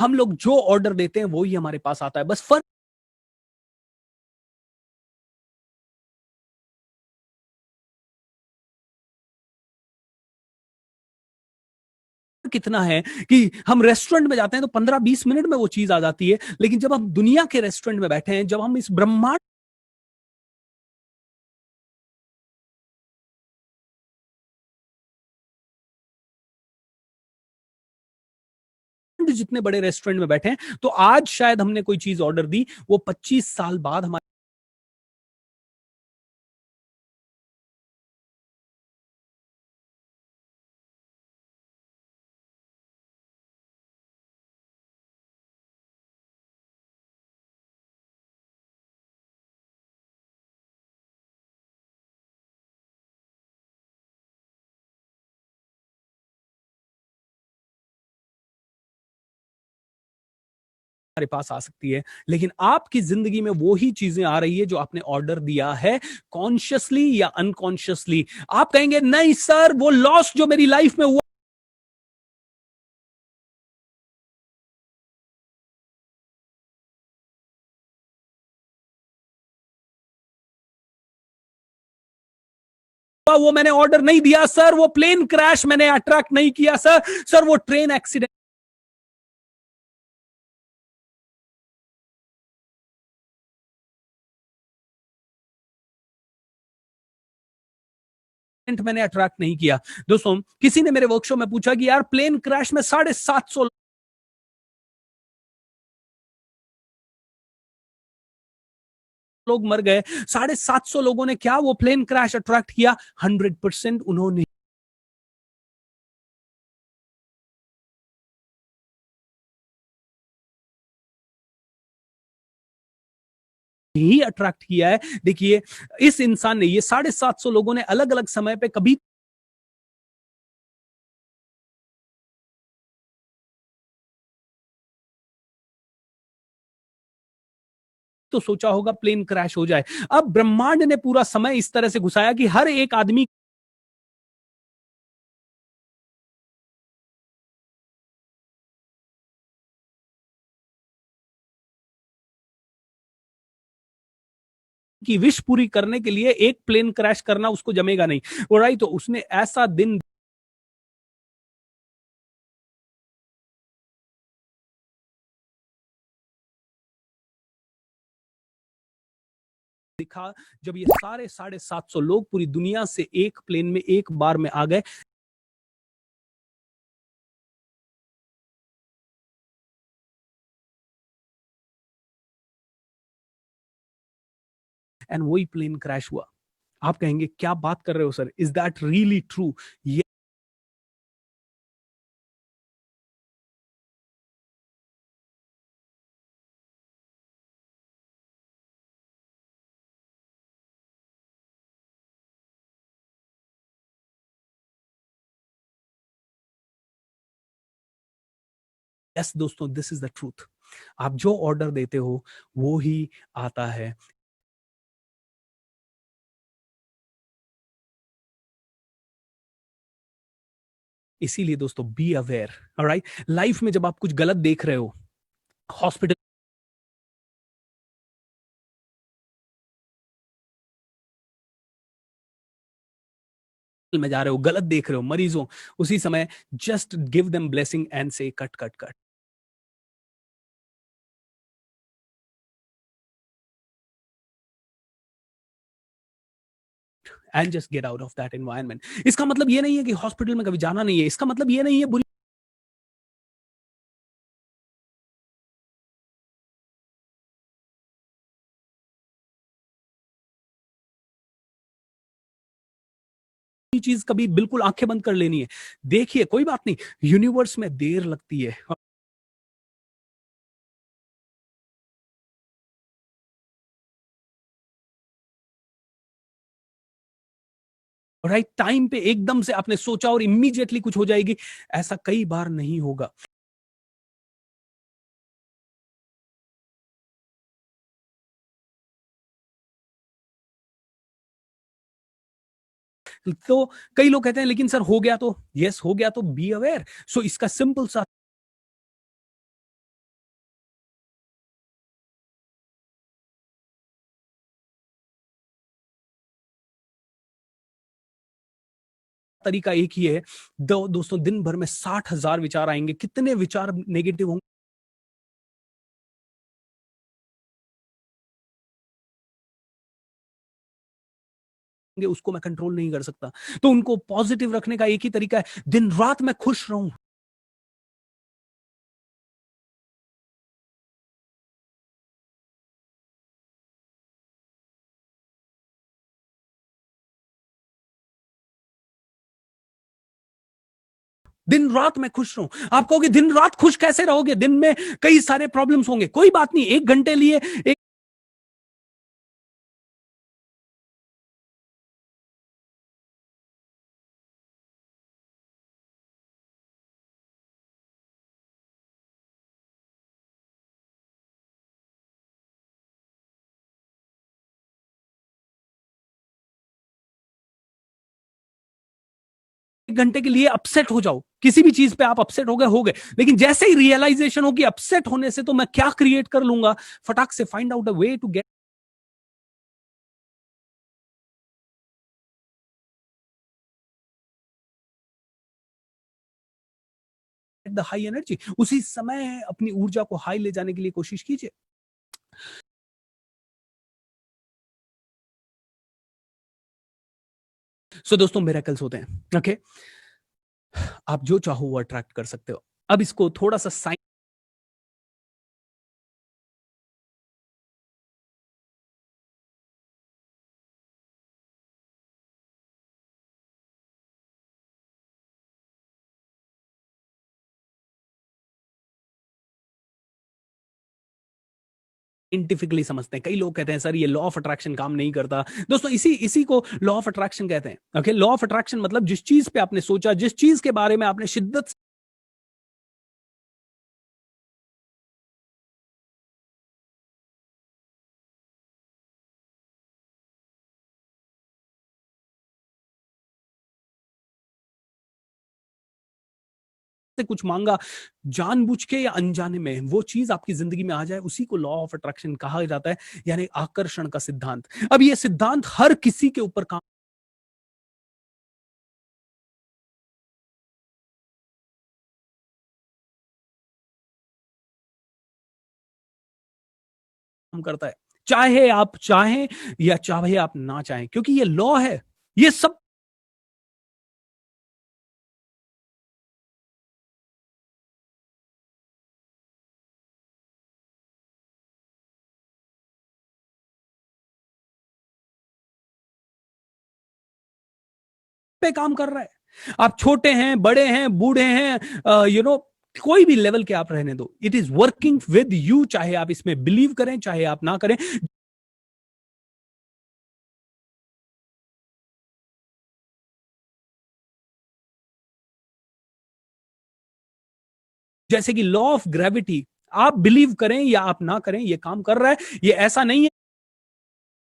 हम लोग जो ऑर्डर देते हैं वो ही हमारे पास आता है। बस फर्क कितना है कि हम रेस्टोरेंट में जाते हैं तो 15-20 मिनट में वो चीज आ जाती है, लेकिन जब हम दुनिया के रेस्टोरेंट में बैठे हैं, जब हम इस ब्रह्मांड जितने बड़े रेस्टोरेंट में बैठे हैं, तो आज शायद हमने कोई चीज ऑर्डर दी, वो 25 साल बाद हमारे पास आ सकती है। लेकिन आपकी जिंदगी में वो ही चीजें आ रही है जो आपने ऑर्डर दिया है, कॉन्शियसली या अनकॉन्शियसली। आप कहेंगे नहीं सर, वो लॉस जो मेरी लाइफ में हुआ वो मैंने ऑर्डर नहीं दिया सर, वो प्लेन क्रैश मैंने अट्रैक्ट नहीं किया सर, सर वो ट्रेन एक्सीडेंट मैंने अट्रैक्ट नहीं किया। दोस्तों, किसी ने मेरे वर्कशॉप में पूछा कि यार प्लेन क्रैश में 750 लोग मर गए, 750 लोगों ने क्या वो प्लेन क्रैश अट्रैक्ट किया? 100% उन्होंने ही अट्रैक्ट किया है। देखिए, इस इंसान ने, ये 750 लोगों ने अलग अलग समय पे कभी तो सोचा होगा प्लेन क्रैश हो जाए। अब ब्रह्मांड ने पूरा समय इस तरह से घुसाया कि हर एक आदमी की विश पूरी करने के लिए एक प्लेन क्रैश करना उसको जमेगा नहीं। राइट, तो उसने ऐसा दिन दिखा जब ये सारे 750 लोग पूरी दुनिया से एक प्लेन में एक बार में आ गए। एंड वही प्लेन क्रैश हुआ। आप कहेंगे क्या बात कर रहे हो sir, is that really true? Yes दोस्तों, दिस इज द ट्रूथ। आप जो ऑर्डर देते हो वो ही आता है। इसीलिए दोस्तों, बी अवेयर। ऑलराइट, लाइफ में जब आप कुछ गलत देख रहे हो, हॉस्पिटल में जा रहे हो, गलत देख रहे हो मरीजों, उसी समय just give them blessing and से cut cut cut. And just get out of that environment. इसका मतलब ये नहीं है कि हॉस्पिटल में कभी जाना नहीं है, इसका मतलब ये नहीं है बुरी चीज कभी बिल्कुल आंखें बंद कर लेनी है। देखिए, कोई बात नहीं, यूनिवर्स में देर लगती है, राइट टाइम पे एकदम से आपने सोचा और इमीडिएटली कुछ हो जाएगी, ऐसा कई बार नहीं होगा। तो कई लोग कहते हैं लेकिन सर हो गया तो, यस हो गया तो बी अवेयर। सो इसका सिंपल सा तरीका एक ही है। दोस्तों, दिन भर में 60,000 विचार आएंगे। कितने विचार नेगेटिव होंगे उसको मैं कंट्रोल नहीं कर सकता। तो उनको पॉजिटिव रखने का एक ही तरीका है, दिन रात मैं खुश रहूं। दिन रात मैं खुश रहूं। आप कहोगे दिन रात खुश कैसे रहोगे? दिन में कई सारे प्रॉब्लम्स होंगे। कोई बात नहीं, 1 घंटे लिए एक घंटे के लिए अपसेट हो जाओ। किसी भी चीज पे आप अपसेट हो गए, लेकिन जैसे ही रियलाइजेशन हो कि अपसेट होने से तो मैं क्या क्रिएट कर लूंगा, फटाक से find out a way to get the high energy. उसी समय अपनी ऊर्जा को हाई ले जाने के लिए कोशिश कीजिए। सो दोस्तों, मिरेकल्स होते हैं। ओके, आप जो चाहो वो अट्रैक्ट कर सकते हो। अब इसको थोड़ा सा साइंटिफिकली समझते हैं। कई लोग कहते हैं सर ये लॉ ऑफ अट्रैक्शन काम नहीं करता। दोस्तों, इसी इसी को लॉ ऑफ अट्रैक्शन कहते हैं। ओके, लॉ ऑफ अट्रैक्शन मतलब जिस चीज पे आपने सोचा, जिस चीज के बारे में आपने शिद्दत से कुछ मांगा, जानबूझ के या अनजाने में वो चीज आपकी जिंदगी में आ जाए, उसी को लॉ ऑफ अट्रैक्शन कहा जाता है, यानी आकर्षण का सिद्धांत। अब ये सिद्धांत हर किसी के ऊपर काम करता है, चाहे आप चाहें या चाहे आप ना चाहें, क्योंकि ये लॉ है। ये सब पे काम कर रहा है। आप छोटे हैं, बड़े हैं, बूढ़े हैं, कोई भी लेवल के आप रहने दो, it is working with you. चाहे आप इसमें बिलीव करें, चाहे आप ना करें। जैसे कि लॉ ऑफ ग्रेविटी, आप बिलीव करें या आप ना करें, ये काम कर रहा है। ये ऐसा नहीं है